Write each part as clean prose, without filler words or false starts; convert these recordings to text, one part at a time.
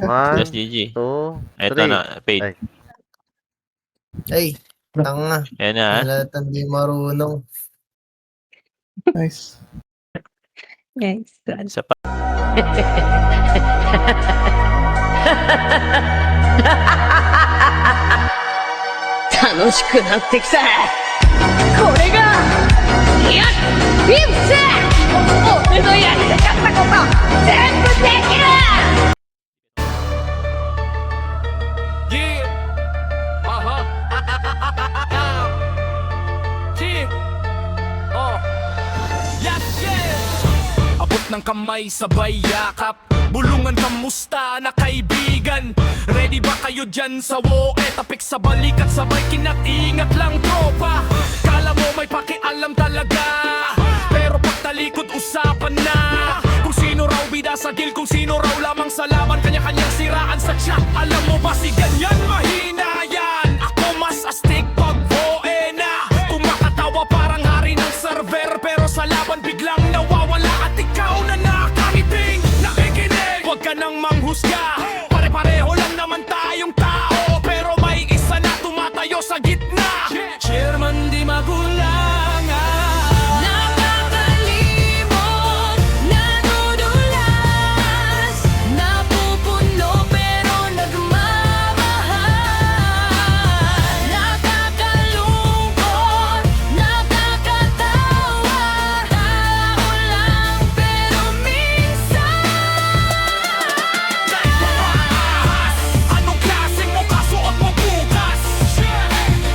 One, Yes, GG. two, Eto three. na, paid. Ay, Ay, tanga. Yan na, ha? Halatang di marunong. Nice. Nice. Good. Isa pa. 楽しくなってきた。これが、いや、ビームス俺のやりたかったこと、全部できるYeah. Yeah. Yes, yes. Abot ng kamay sabay yakap. Bulungan kamusta na kaibigan. Ready ba kayo dyan sa woe? Tapik sa balik at sabay kinat-ingat lang tropa. Kala mo may pakialam talaga, pero pagtalikod usapan na. Kung sino raw bida sa gil, kung sino raw lamang sa laban, kanya-kanyang siraan sa chat. Alam mo ba si ganyan mahina yan? Ako mas astig pag voe na. Kung makatawa parang hari ng server, pero sa laban biglang nawawala. At ikaw na nakakiting, nakikinig. Huwag ka nang manghusga, pare-pareho lang naman tayong tao, pero may isa na tumatayo sa gitna. Chairman di magulangan. Nakakalimot, nadudulas, napupuno pero nagmamahal. Nakakalungkot, nakakatawa, tao lang pero minsan. Dahil mapaahas, anong klaseng mukha suot mo bukas?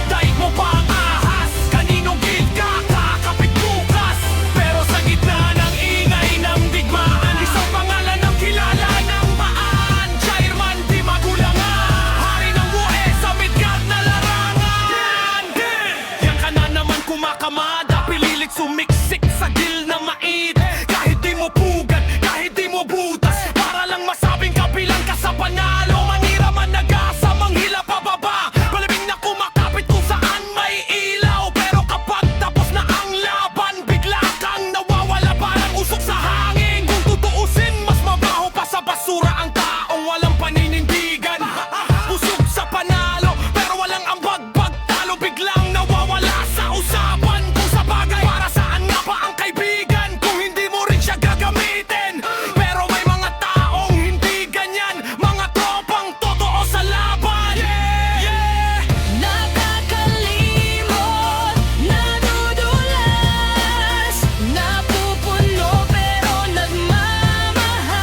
Dahil mo pa ang ahas, kaninong gilid ka kakapit bukas? Pero sa gitna ng ingay ng digmaan, isang pangalan ang kilala ng maan. Chairman di magulangan, hari ng buwe sa Midgard na larangan. Yan ka na naman kumakamada, pililit sumiksik sa gil na mait. Kahit di mo pugad, kahit di mo butas, para lang masabing kabilang ka sa panalo. Manira man nag-asa, manghila pababa, balibing na kumakapit kung saan may ilaw. Pero kapag tapos na ang laban, bigla kang nawawala parang usok sa hangin. Kung tutuusin, mas mabaho pa sa basura ang taong walang paninindigan. Busog sa panalo, pero walang ambag pagtalo, biglang nawawala sa usapan. Kung sa bagay, para saan nga ba ang kaibigan kung hindi mo rin siya gagamitin? Pero may mga taong hindi ganyan, mga tropang totoo sa laban. Yeah! Nakakalimot, nadudulas, napupuno pero nagmamahal.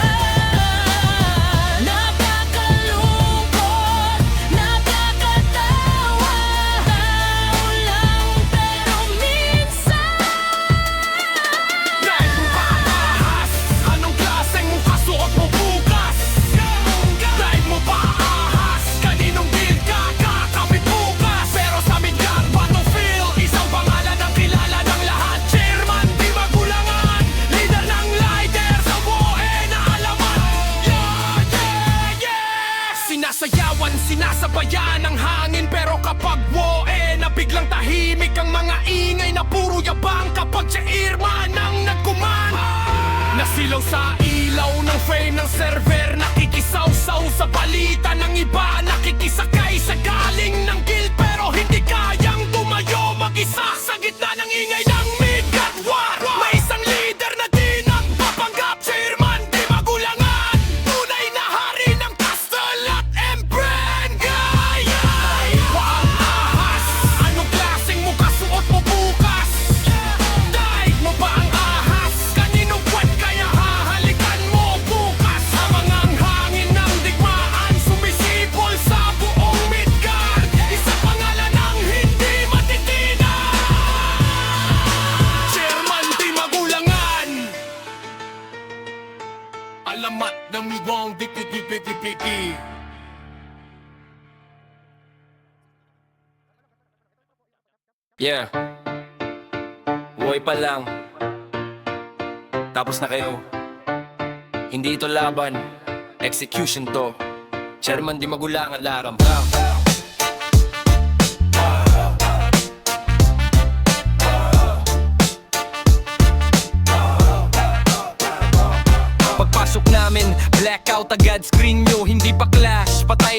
Nakakalungkot, nakakatawa, tao lang pero minsan. Dahil mo pa ahas, anong klaseng mukha suot mo bukas? Dahil mo pa ahas, kaninong gilid ka kakapit bukas? Pero sa Midgard battlefield, isang pangalan ang kilala ng lahat. Chairman di magulangan, leader ng lighter sa buwe na alamat. Yeah, yeah, yeah! Sinasayawan, sinasabayan ang hangin, pero kapag woe na biglang tahimik ang mga ingay na puro yabang. Kapag chairman ang nagkuman, nasilaw sa ilaw ng fame ng server, nakikisaw-saw sa balita ng iba, nakikisakay sa galing ng guild, pero hindi kayang tumayo mag-isa sa gitna ng ingay ng Midgard War. May isang leader na di nagpapanggap, chairman di magulangan, tunay na hari ng castle at Embrengay. Waang ahas, anong klaseng mukha suot mo bukas? Dahil mo ba ang ahas, kaninong puwet kaya hahalikan mo bukas? Hamangang hangin ng digmaan, sumisipol sa buong Midgard, isang pangalan ang hindi matitinag. Chairman di magulangan, alamat ng miwang dikit-dikit-dikit. Yeah. Buhay pa lang. Tapos na kayo. Hindi ito laban. Execution to. Chairman di magulangan laram. Pagpasok namin, blackout agad screen nyo. Hindi pa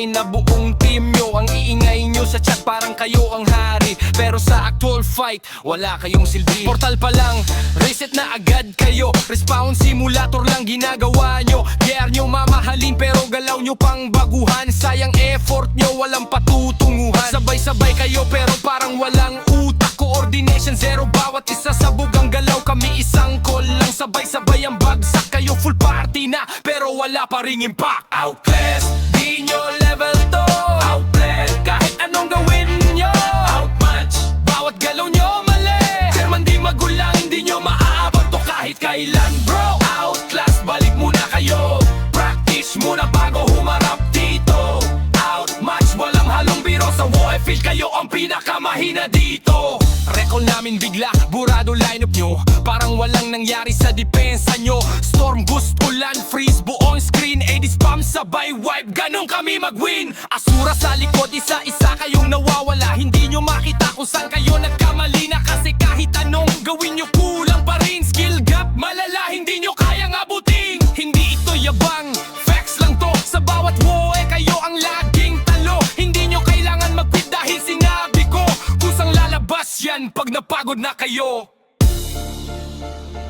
namin na buong team nyo. Ang iingay nyo sa chat parang kayo ang hari, pero sa actual fight, wala kayong silbi. Portal pa lang, reset na agad kayo. Respawn simulator lang ginagawa nyo. Gear nyo mamahalin pero galaw nyo pang baguhan. Sayang effort nyo, walang patutunguhan. Sabay-sabay kayo pero parang walang utak. Coordination zero, bawat isa sabog ang galaw. Kami isang call lang, sabay-sabay ang bagsak. Kayo full party na pero wala pa ring impact. Outlast, di nyo level to. Outlet, kahit anong gawin nyo. Outmatch, bawat galaw nyo mali. Chairman di magulang, di nyo maaabot to kahit kailan bro. Outlast, balik muna kayo. Practice muna bago humarap dito. Outmatch, walang halong biro sa Warfield. Kayo ang pinakamahina dito. Recall namin bigla, burado lineup nyo. Parang walang nangyari sa depensa nyo. Storm, boost, ulan, freeze, buong screen. 80 spam, sabay wipe, ganun kami mag-win. Asura sa likod, isa-isa kayong nawawala. Hindi nyo makita kung saan kayo nagkamali na. Kasi kahit anong gawin nyo, kulang pa rin. Skill gap, malala, hindi nyo kayang abutin. Hindi ito yabang, facts lang to. Sa bawat woe, kayo ang laging talo. Hindi nyo kailangan mag-quit dahil sinabi ko. Kusang lalabas yan pag napagod na kayo.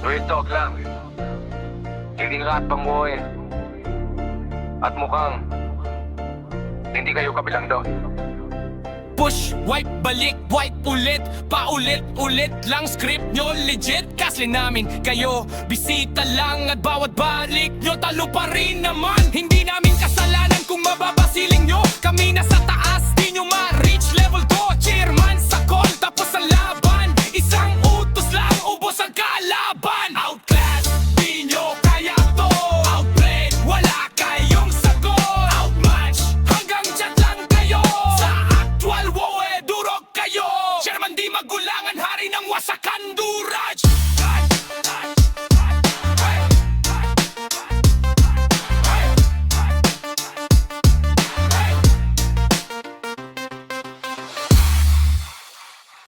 Real talk lang. Hindi lahat panguhin. At mukhang hindi kayo kabilang doon. Push, wipe, balik, wipe ulit. Paulit-ulit lang script nyo legit. Kasi namin kayo, bisita lang. At bawat balik nyo talo pa rin naman. Hindi namin kasalanan